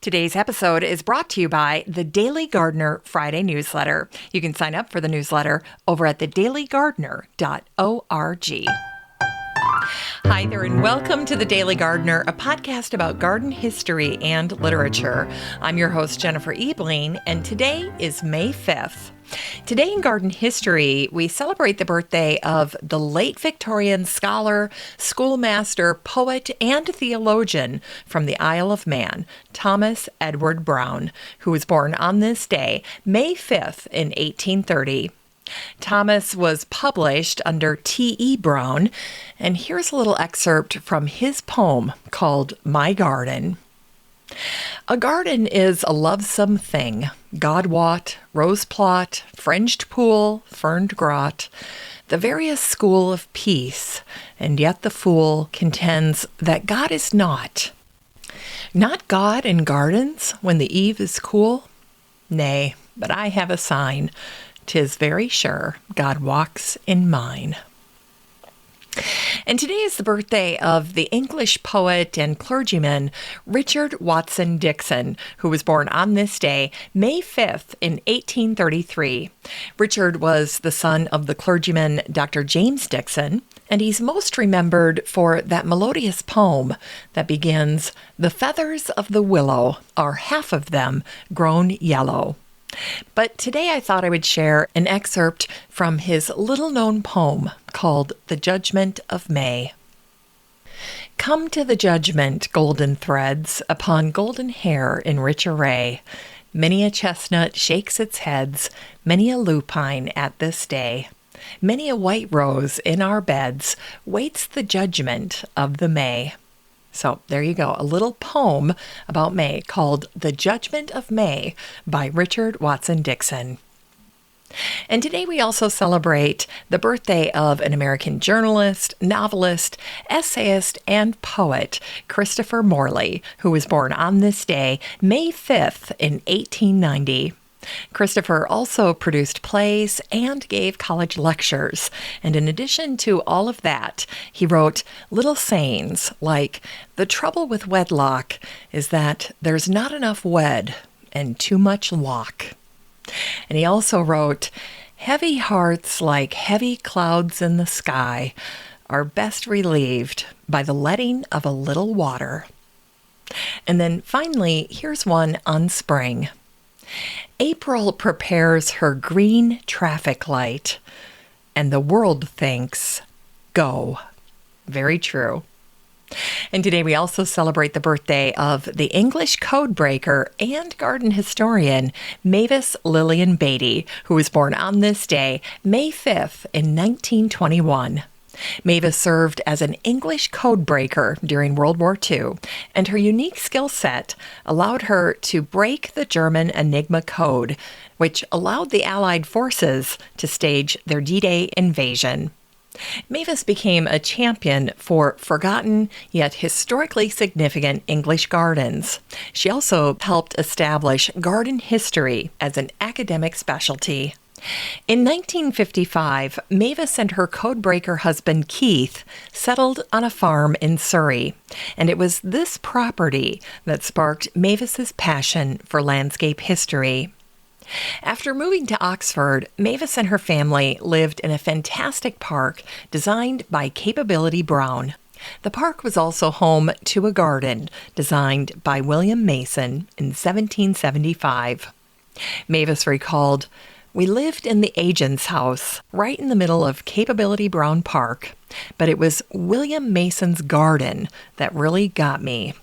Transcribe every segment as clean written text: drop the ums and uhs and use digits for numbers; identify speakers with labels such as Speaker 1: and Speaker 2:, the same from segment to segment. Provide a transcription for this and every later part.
Speaker 1: Today's episode is brought to you by the Daily Gardener Friday newsletter. You can sign up for the newsletter over at thedailygardener.org. Hi there, and welcome to The Daily Gardener, a podcast about garden history and literature. I'm your host, Jennifer Ebling, and today is May 5th. Today in garden history, we celebrate the birthday of the late Victorian scholar, schoolmaster, poet, and theologian from the Isle of Man, Thomas Edward Browne, who was born on this day, May 5th in 1830. Thomas was published under T.E. Browne, and here's a little excerpt from his poem called My Garden. A garden is a lovesome thing, God-wot, rose-plot, fringed pool, ferned grot, the various school of peace, and yet the fool contends that God is not. Not God in gardens when the eve is cool? Nay, but I have a sign. 'Tis very sure God walks in mine. And today is the birthday of the English poet and clergyman Richard Watson Dixon, who was born on this day, May 5th in 1833. Richard was the son of the clergyman Dr. James Dixon, and he's most remembered for that melodious poem that begins, "The feathers of the willow are half of them grown yellow." But today I thought I would share an excerpt from his little-known poem called The Judgment of May. Come to the judgment, golden threads, upon golden hair in rich array. Many a chestnut shakes its heads, many a lupine at this day. Many a white rose in our beds waits the judgment of the May. So there you go, a little poem about May called The Judgment of May by Richard Watson Dixon. And today we also celebrate the birthday of an American journalist, novelist, essayist, and poet, Christopher Morley, who was born on this day, May 5th in 1890. Christopher also produced plays and gave college lectures. And in addition to all of that, he wrote little sayings like, "The trouble with wedlock is that there's not enough wed and too much lock." And he also wrote, "Heavy hearts like heavy clouds in the sky are best relieved by the letting of a little water." And then finally, here's one on spring. April prepares her green traffic light, and the world thinks, go. Very true. And today we also celebrate the birthday of the English codebreaker and garden historian, Mavis Lillian Batey, who was born on this day, May 5th in 1921. Mavis served as an English codebreaker during World War II, and her unique skill set allowed her to break the German Enigma code, which allowed the Allied forces to stage their D-Day invasion. Mavis became a champion for forgotten yet historically significant English gardens. She also helped establish garden history as an academic specialty. In 1955, Mavis and her codebreaker husband Keith settled on a farm in Surrey, and it was this property that sparked Mavis's passion for landscape history. After moving to Oxford, Mavis and her family lived in a fantastic park designed by Capability Brown. The park was also home to a garden designed by William Mason in 1775. Mavis recalled, "We lived in the agent's house, right in the middle of Capability Brown Park, but it was William Mason's garden that really got me.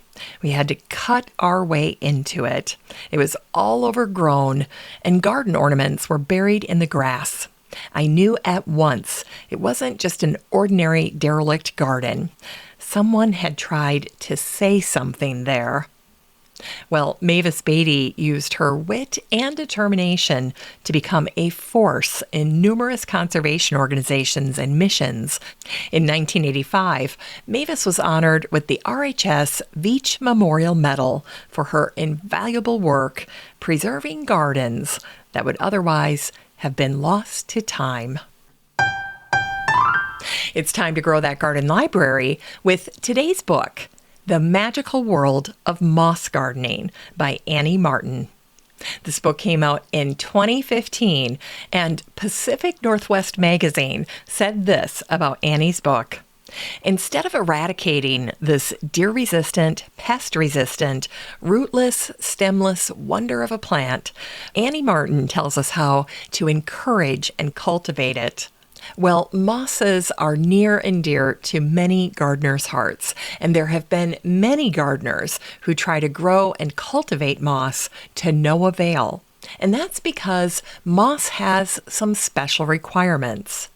Speaker 1: We had to cut our way into it. It was all overgrown, and garden ornaments were buried in the grass. I knew at once it wasn't just an ordinary derelict garden. Someone had tried to say something there." Well, Mavis Batey used her wit and determination to become a force in numerous conservation organizations and missions. In 1985, Mavis was honored with the RHS Veitch Memorial Medal for her invaluable work preserving gardens that would otherwise have been lost to time. It's time to grow that garden library with today's book, The Magical World of Moss Gardening by Annie Martin. This book came out in 2015, and Pacific Northwest Magazine said this about Annie's book. Instead of eradicating this deer-resistant, pest-resistant, rootless, stemless wonder of a plant, Annie Martin tells us how to encourage and cultivate it. Well, mosses are near and dear to many gardeners' hearts, and there have been many gardeners who try to grow and cultivate moss to no avail. And that's because moss has some special requirements.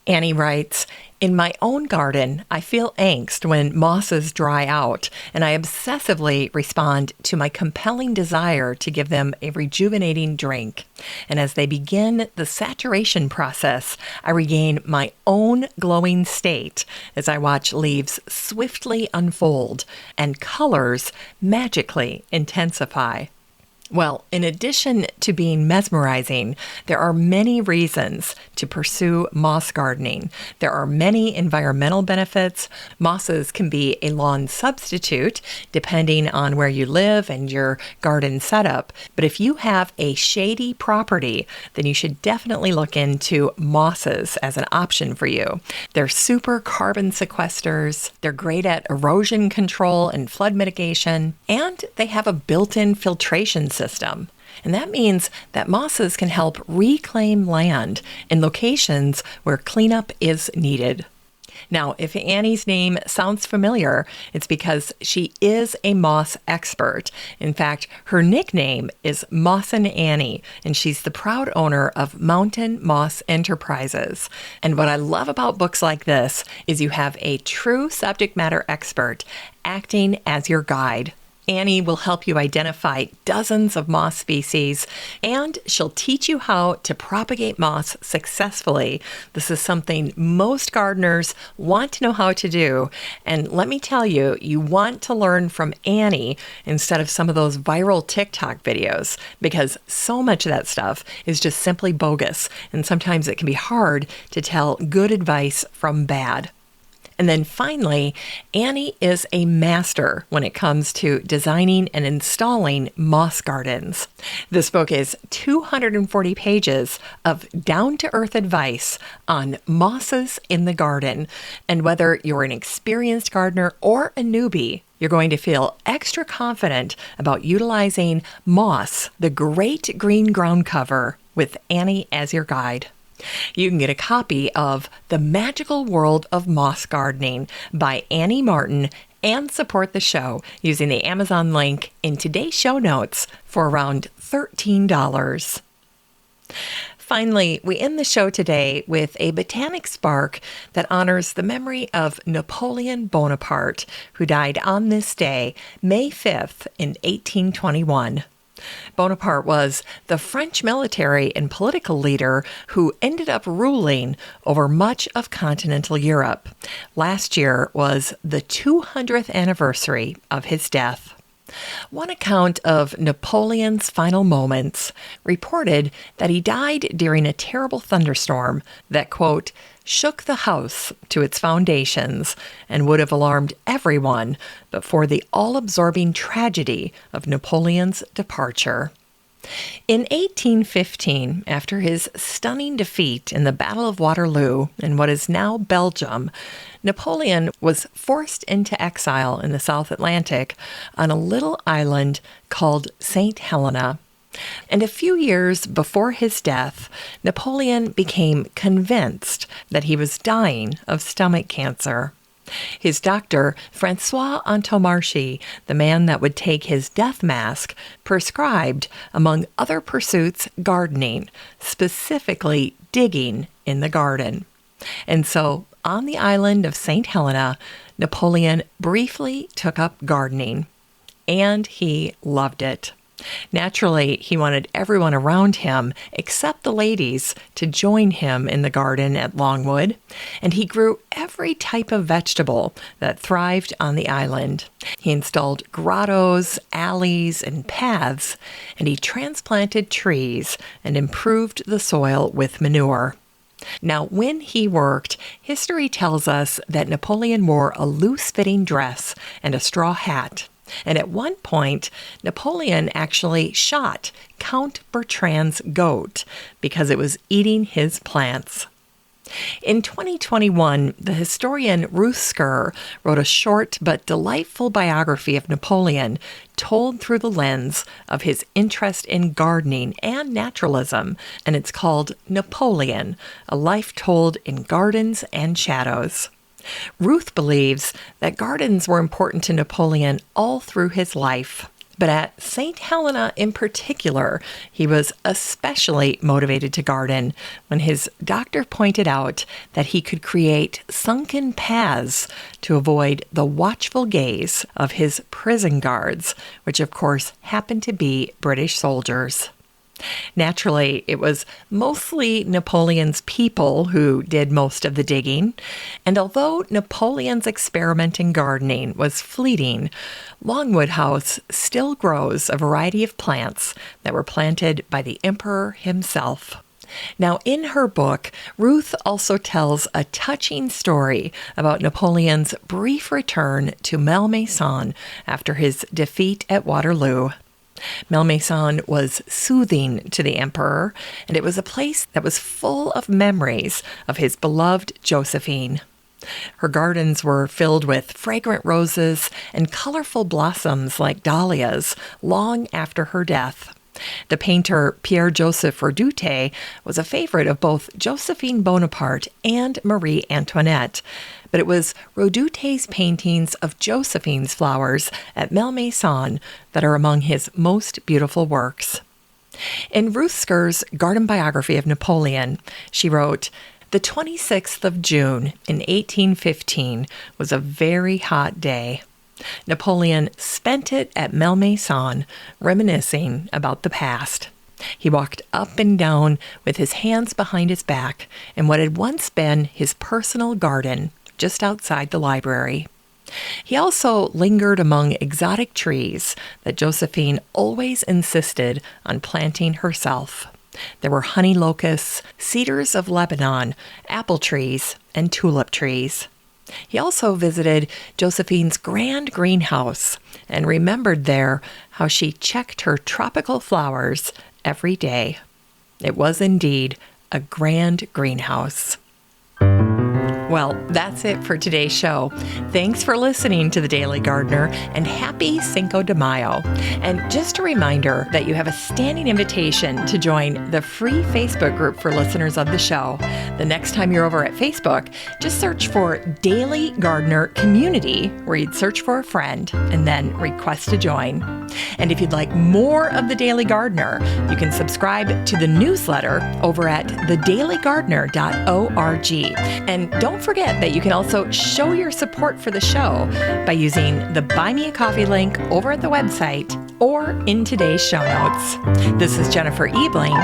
Speaker 1: Annie writes, "In my own garden, I feel angst when mosses dry out, and I obsessively respond to my compelling desire to give them a rejuvenating drink. And as they begin the saturation process, I regain my own glowing state as I watch leaves swiftly unfold and colors magically intensify." Well, in addition to being mesmerizing, there are many reasons to pursue moss gardening. There are many environmental benefits. Mosses can be a lawn substitute depending on where you live and your garden setup. But if you have a shady property, then you should definitely look into mosses as an option for you. They're super carbon sequesters. They're great at erosion control and flood mitigation, and they have a built-in filtration system. And that means that mosses can help reclaim land in locations where cleanup is needed. Now, if Annie's name sounds familiar, it's because she is a moss expert. In fact, her nickname is Mossin' Annie, and she's the proud owner of Mountain Moss Enterprises. And what I love about books like this is you have a true subject matter expert acting as your guide. Annie will help you identify dozens of moss species, and she'll teach you how to propagate moss successfully. This is something most gardeners want to know how to do. And let me tell you, you want to learn from Annie instead of some of those viral TikTok videos, because so much of that stuff is just simply bogus. And sometimes it can be hard to tell good advice from bad. And then finally, Annie is a master when it comes to designing and installing moss gardens. This book is 240 pages of down-to-earth advice on mosses in the garden. And whether you're an experienced gardener or a newbie, you're going to feel extra confident about utilizing moss, the great green ground cover, with Annie as your guide. You can get a copy of The Magical World of Moss Gardening by Annie Martin and support the show using the Amazon link in today's show notes for around $13. Finally, we end the show today with a botanic spark that honors the memory of Napoleon Bonaparte, who died on this day, May 5th, in 1821. Bonaparte was the French military and political leader who ended up ruling over much of continental Europe. Last year was the 200th anniversary of his death. One account of Napoleon's final moments reported that he died during a terrible thunderstorm that, quote, shook the house to its foundations and would have alarmed everyone but for the all-absorbing tragedy of Napoleon's departure. In 1815, after his stunning defeat in the Battle of Waterloo in what is now Belgium, Napoleon was forced into exile in the South Atlantic on a little island called St. Helena. And a few years before his death, Napoleon became convinced that he was dying of stomach cancer. His doctor, Francois Antomarchi, the man that would take his death mask, prescribed, among other pursuits, gardening, specifically digging in the garden. And so, on the island of St. Helena, Napoleon briefly took up gardening, and he loved it. Naturally, he wanted everyone around him, except the ladies, to join him in the garden at Longwood, and he grew every type of vegetable that thrived on the island. He installed grottos, alleys, and paths, and he transplanted trees and improved the soil with manure. Now, when he worked, history tells us that Napoleon wore a loose-fitting dress and a straw hat. And at one point, Napoleon actually shot Count Bertrand's goat because it was eating his plants. In 2021, the historian Ruth Skur wrote a short but delightful biography of Napoleon, told through the lens of his interest in gardening and naturalism, and it's called Napoleon, A Life Told in Gardens and Shadows. Ruth believes that gardens were important to Napoleon all through his life. But at St. Helena in particular, he was especially motivated to garden when his doctor pointed out that he could create sunken paths to avoid the watchful gaze of his prison guards, which of course happened to be British soldiers. Naturally, it was mostly Napoleon's people who did most of the digging, and although Napoleon's experiment in gardening was fleeting, Longwood House still grows a variety of plants that were planted by the emperor himself. Now, in her book, Ruth also tells a touching story about Napoleon's brief return to Malmaison after his defeat at Waterloo. Malmaison was soothing to the emperor, and it was a place that was full of memories of his beloved Josephine. Her gardens were filled with fragrant roses and colorful blossoms like dahlias long after her death. The painter Pierre-Joseph Redoute was a favorite of both Josephine Bonaparte and Marie Antoinette, but it was Redoute's paintings of Josephine's flowers at Malmaison that are among his most beautiful works. In Ruth Skur's garden biography of Napoleon, she wrote, "The 26th of June in 1815 was a very hot day. Napoleon spent it at Malmaison, reminiscing about the past. He walked up and down with his hands behind his back in what had once been his personal garden just outside the library. He also lingered among exotic trees that Josephine always insisted on planting herself. There were honey locusts, cedars of Lebanon, apple trees, and tulip trees. He also visited Josephine's grand greenhouse and remembered there how she checked her tropical flowers every day. It was indeed a grand greenhouse." Well, that's it for today's show. Thanks for listening to The Daily Gardener, and happy Cinco de Mayo. And just a reminder that you have a standing invitation to join the free Facebook group for listeners of the show. The next time you're over at Facebook, just search for Daily Gardener Community, where you'd search for a friend and then request to join. And if you'd like more of The Daily Gardener, you can subscribe to the newsletter over at thedailygardener.org. And don't forget that you can also show your support for the show by using the Buy Me a Coffee link over at the website or in today's show notes. This is Jennifer Ebling.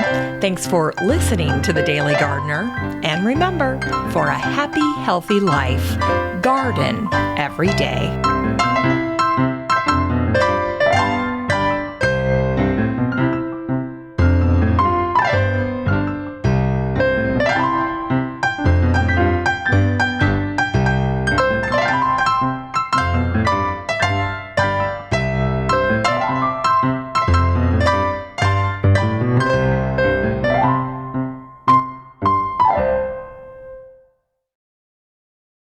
Speaker 1: Thanks for listening to The Daily Gardener. And remember, for a happy, healthy life, garden every day.